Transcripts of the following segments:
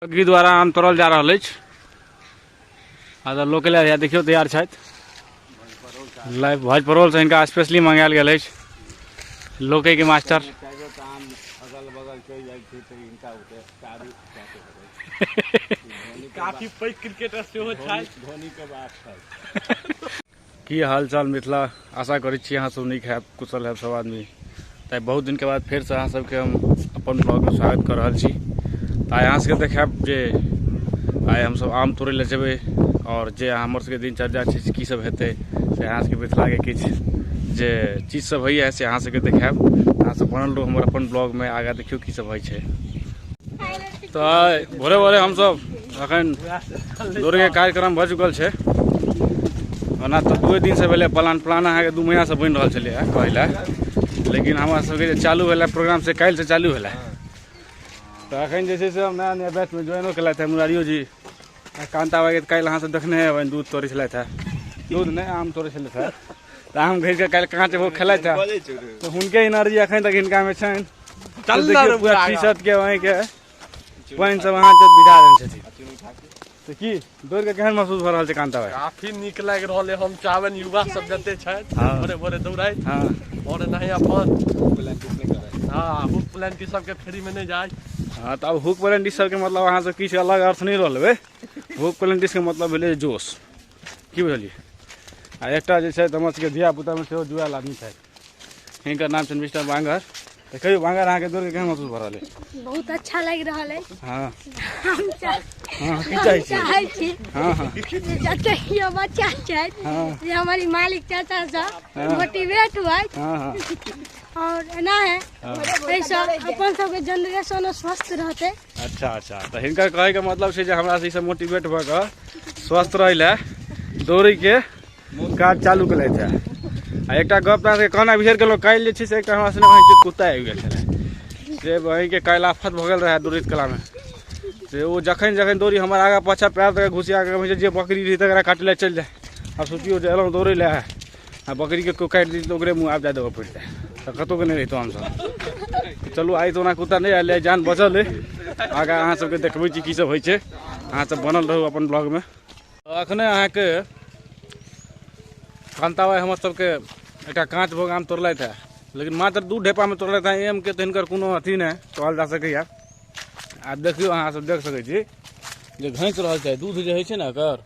अग्नि द्वारा आम तोड़ल जा रहा है। लोकल देखियो तैयार लाइव भज परोल से इनका स्पेशली मंगायल गया लोके के मास्टर काफी पैघ क्रिकेटर सेहो छै धोनी के बात छै। की हाल चाल मिथिला, आशा करै छी अहाँ सब नीक हैब, कुशल हैब सब आदमी। ताइ बहुत दिन के बाद फिर से अहाँ सबके हम अपन ब्लॉग में स्वागत कर रहल छी। ताइ अहाँ सबके देखाब जे आइ हम सब आम तोड़े ले जेबै और जे हमर सबके दिनचर्या छै की सब हेतै से अहाँ सबके मिथिला के किछ जे चीज सब होइए से अहाँ सबके देखाब। अहाँ सब बनल रहू हमर अपन ब्लॉग में, आगा देखियो की सब होइ छै। तो भोरे भोरे हम सब अखन दौड़े के कार्यक्रम भ चुकल छै। ओना तो 2 दिन से पहले प्लान अहाँ के 2 महीना से बन रहल छलै कहले, लेकिन हमरा सबके चालू भेला प्रोग्राम से काल्हि से चालू भेला। तो अखन जे छै से हम नया नया बैच में ज्वाइनो केला था। मुरारियो जी कांता बाई काल्हि अहाँ सब देखने हेबै दूध तोड़े छलै था, दूध नहीं आम तोड़े छलै था। तो आम घिर के काल्हि कांच वो खेला था, तो हुनके एनर्जी अखन तक इनका में छन। चल पूरा टी शर्ट के वहीं के पानी सब अहाँ जब बिजा देन छथिन। तो की दौड़ के केहन महसूस भ रहल छै कांता भाई? काफी नीक लाग रहल है। हम चाहबन युवा सब जते छै भोरे भोरे दौड़ाई और नहीं अपन हुक प्लांटी सब के फ्री में नहीं जाय। हाँ तो अब हुक प्लांटी सब के मतलब अहाँ सब किछ अलग अर्थ नहीं रहल। हुक प्लांटी के मतलब भेलै जोश, की बुझलिए। आ एकटा जे छै हमर सबके धिया पुता में सेहो जुआल आदमी छै, हिनकर नाम छै मिस्टर बांगर। तो कहियो बांगर अहाँ के दौड़ के केहन महसूस भ रहल है? बहुत अच्छा लग रहा है। हाँ हम चाहै छी हाँ हाँ जते ये बच्चा छै जे हमारी मालिक चाचा सब मोटिवेट हुआ हाँ हाँ और एना है ऐसा अपन सब के जनरेशन स्वस्थ रहते। अच्छा अच्छा, तो हिनकर कहे के मतलब छै जे हमरा से सब मोटिवेट भ के स्वस्थ रहे ले दौड़े के काज चालू केले छै। आ एकटा गप के कहना बिसर गेलो, काल्हि जे छै से एकटा हमरा सने वहीं कुत्ता आबि गेल छलै से वहीं के काल्हि आफत भ गेल रहे दौड़ैत कला में। से वो जखन जखन दौड़ी हमर आगा पाछा पैर तक घुसिया के जे बकरी रही तकरा काटे ले चल जाए। अब सोचियो जे एलहुँ दौड़े ले आ बकरी के कोई काटि दी तो ओकरे मुँह आब जाए देबऽ पड़तै, तो कतौ के नहीं रहितो हमसब। चलू आई तो ओना कुत्ता नहीं आयल, जान बचल है। आगा अहाँ सबके देखबै छी की सब होइ छै, अहाँ सब बनल रहू अपन ब्लॉग में। अखने अहाँ के कांता भाई हमर सबके एक कांच भोग आम तोड़लथि है, लेकिन मात्र 2 ढेपा में तोड़लथि है। एम के तो हिनकर कोनो अथी नहीं कहल जा सकैया। आ देखियो अहाँ सब देख सकै छी जे घैंस रहल छै दूध जे होइ छै ने एकर,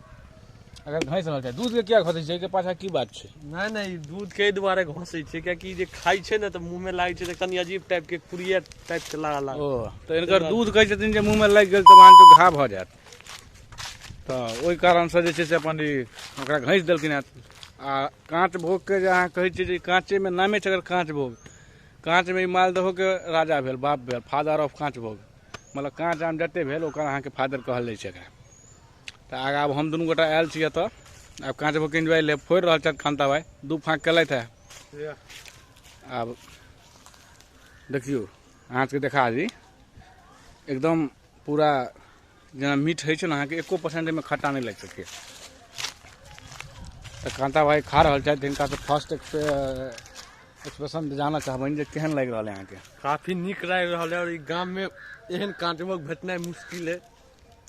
अगर घैंस रहल छै दूध के क्या घसै छै के पाछा की बात छै? नहीं नहीं दूध के दुआरे घसै छै कियाकि जे खाइ छै ने तो मुंह में लागे छै त कनी अजीब टाइप के कुरिया टाइप के लागल। ओ तो इनकर दूध कहै छथिन जे मुंह में लागि गेल तो मान तो घा भ जायत, तो ओहि कारण से जे छै से अपन ओकरा घैंस देलखिन है। आ कांच भोग के जे अहाँ कहै छियै जे कांचे में नामे छै अगर कांच भोग, कांच में मालदहो के राजा भेल, बाप भेल, फादर ऑफ कांच भोग, मतलब कांच आम जते भेल ओकर अहाँ के फादर कहल जाइ छै एकरा। तो आगा अब हम दुनू गोटा आयल छियै तो अब कांच भोग के एंजॉय ले फोड़ रहल छथि कांता भाई, 2 फाँक केलथि है। अब देखियो अहाँ सबके देखा दी एकदम पूरा जेना मीठ होइ छै ने अहाँ के 1% में खट्टा नहीं लागि सकै। तो कांता भाई खा रहल छथि, हिनका से फर्स्ट एक्सप्रेशन जाना चाहबनि जे केहन लागि रहल है अहाँ के? काफी नीक लाग रहल है और ई गाम में एहन कांचभोग भेटनाइ मुश्किल है।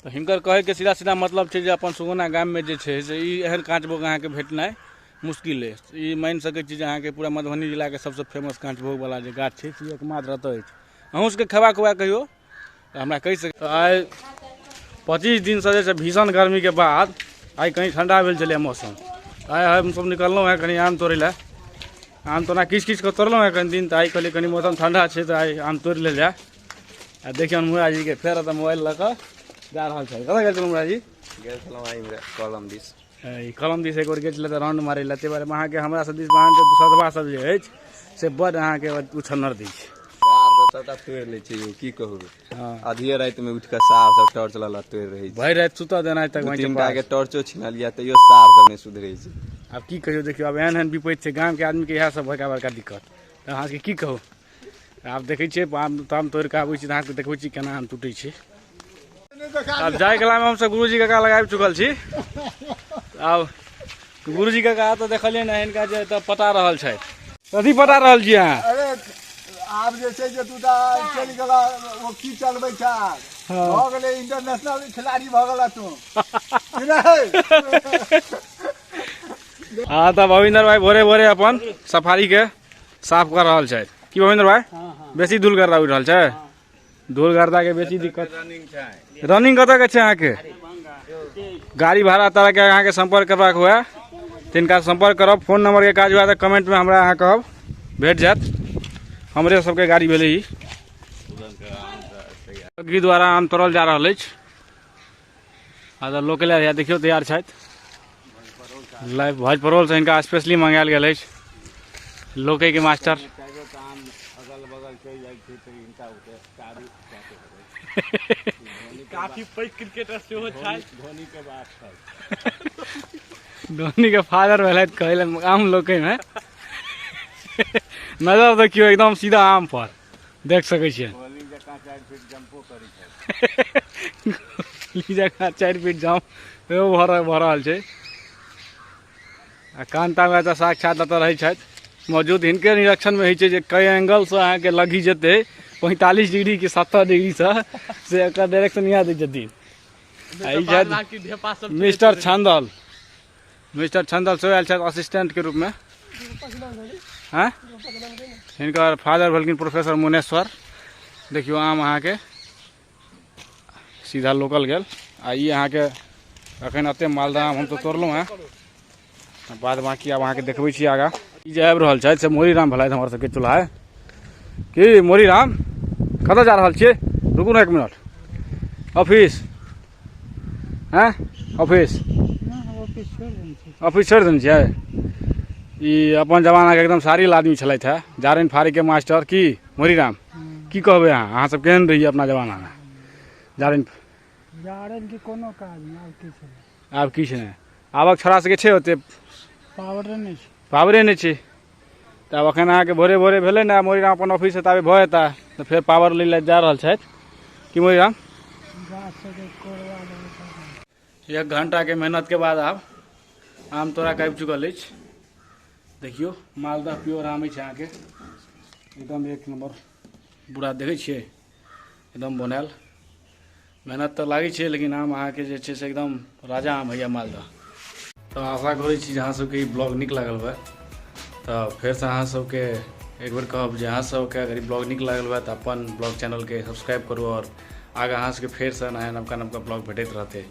तो हिनकर कहे के सीधा सीधा मतलब छै जे अपन सुगौना गाम में जे छै से ई एहन कांचभोग अहाँ के भेटनाइ मुश्किल है। ई मानि सकै छी जे अहाँ के पूरा मधुबनी जिला के सबसे फेमस कांचभोग वाला जे गाछ छै से एकमात्र एतऽ अछि। अहूँ सबके खेबाक हुआ कहियो तो हमरा कहि सकै। तो आइ 25 दिन से जे भीषण गर्मी के बाद आइ कहीं ठंडा भेल छलै मौसम। आइ हम सब निकललहुँ है कनी आम तोड़े ला। आम तो ना किछ किछ के तोड़लहुँ है कनी दिन, तो आई कहलिए कनी मौसम ठंडा छै तो आई आम तोड़ ले जाए। आ देखिए मुरा जी के फेर तो मोबाइल लऽ कऽ जा रहल छै। कतऽ गेल छलहुँ मुरा जी? गेल छलहुँ आइ कलम दिस। कलम दिस एक बार गेल छलै तऽ राउंड मारै लए, ताहि बारे में अहाँ के हमरा सब दिस अहाँ के सदभा सब जे अछि से बड़ अहाँ के उछन्नर दै छै। सार सबटा तोड़ि लै छै यौ, की कहू। आधिये राति में उठि कऽ सार सब टॉर्च लऽ तोड़ि रहै छै। भरि राति सुतऽ देनाइ तक 2-3 के टॉर्चो छिनलिया तैयो सार सब नहीं सुधरै छै। अब की कहियो, देखियो अब एहन एहन विपत्ति छै गाम के आदमी के, इएह सब बड़का बड़का दिक्कत। तो अहाँ के की कहू, आब देखै छियै आम तोड़ि कऽ आबै छी तऽ अहाँ के देखबै छी केना आम टूटै छै। अब जाय कला में हम सब गुरुजी काका लग आबि चुकल छी। अब गुरुजी काका तो देखलिए ना हिनका जे तऽ पटा रहल छै। कथी पटा रहल छी अहाँ? अरे आब जे छै जे तू चलि गेला ओ की चलबै छै हो गेले इंटरनेशनल खिलाड़ी भ गेला तू हाँ तब भविंदर भाई भोरे भोरे अपन सफारी के साफ कर रहा है कि भविंदर भाई बेसी धूल गर्दा उठ रहा है धूल गर्दा के बेसी दिक्कत रनिंग कत के अहाँ के गाड़ी भाड़ा तरह के अहाँ के संपर्क करबाक हुआ तिनका संपर्क करब फोन नंबर के काज हुआ तो कमेंट में हमरा अहाँ कहब भेट जात हमरे सबके गाड़ी भेले ही गी द्वारा आम तोड़ल जा रहा है लोकल एरिया देखियो तैयार छथि लाइव भज परोल से इनका स्पेशली मंगायल गेल अछि लोके के मास्टर काफी पैघ क्रिकेटर सेहो छै धोनी के फादर भेलथि कहले आम लोके में नजर देखियो एकदम सीधा आम पर देख सकै छियै जगह 4 फीट जम्प भऽ रहल छै आ कांता में साक्षात एतऽ रहै छथि मौजूद हिनके निरीक्षण में होइ छै जे कई एंगल से अहाँ के लगी जेतै 45 डिग्री कि 70 डिग्री से एकर डायरेक्शन यहाँ दै छथिन मिस्टर छंदल सेहो आयल छथि असिस्टेंट के रूप में हाँ हिनकर फादर भेलखिन प्रोफेसर मुनेश्वर देखियो आम अहाँ के सीधा लोकल गेल आ ई अहाँ के अखन एते मालदह आम हम तो तोड़लहुँ हैं बाद बाकी अब अहाँ के देखबै छी आगा ई जे आबि रहल छथि से मोरीराम भेलथि हमर सबके चूल्हा की मोरीराम कतऽ जा रहल छियै रुकू ने 1 मिनट ऑफिस हैं ऑफिस छोड़ि देने छियै ई अपन जमाना के एकदम सारिल आदमी छलथि है जारनि फाड़ी के मास्टर की मोरीराम की कहबै अहाँ सब केहन रहियै अपना जमाना में जारनि के कोनो काज नहीं आब किछु नहि आबक छोड़ा सबके छै ओते पावरे नहि छै तऽ आब अखन अहाँके भोरे भोरे भेलै ने मोरीराम अपन ऑफिस से ताबे भऽ जेता तऽ फेर पावर लै लए जा रहल छथि कि मोरीराम 1 घंटा के मेहनत के बाद आब आम तोड़ा के आबि चुकल अछि देखियो मालदह प्योर आम अछि अहाँके एकदम 1 नंबर पूरा देखै छियै एकदम बनायल मेहनत तो लागे छै लेकिन आम अहाँ के जे छै से एकदम राजा आम है मालदह तो आशा करै छी अहाँ सबके ई ब्लॉग नीक लागल बा तो फेर से अहाँ सबके एक बेर कहब जे अहाँ सबके अगर ई ब्लॉग नीक लागल बा तो अपन ब्लॉग चैनल के सब्सक्राइब करू और आगे अहाँ सबके फेर से नया नवका ब्लॉग भेटैत रहतै।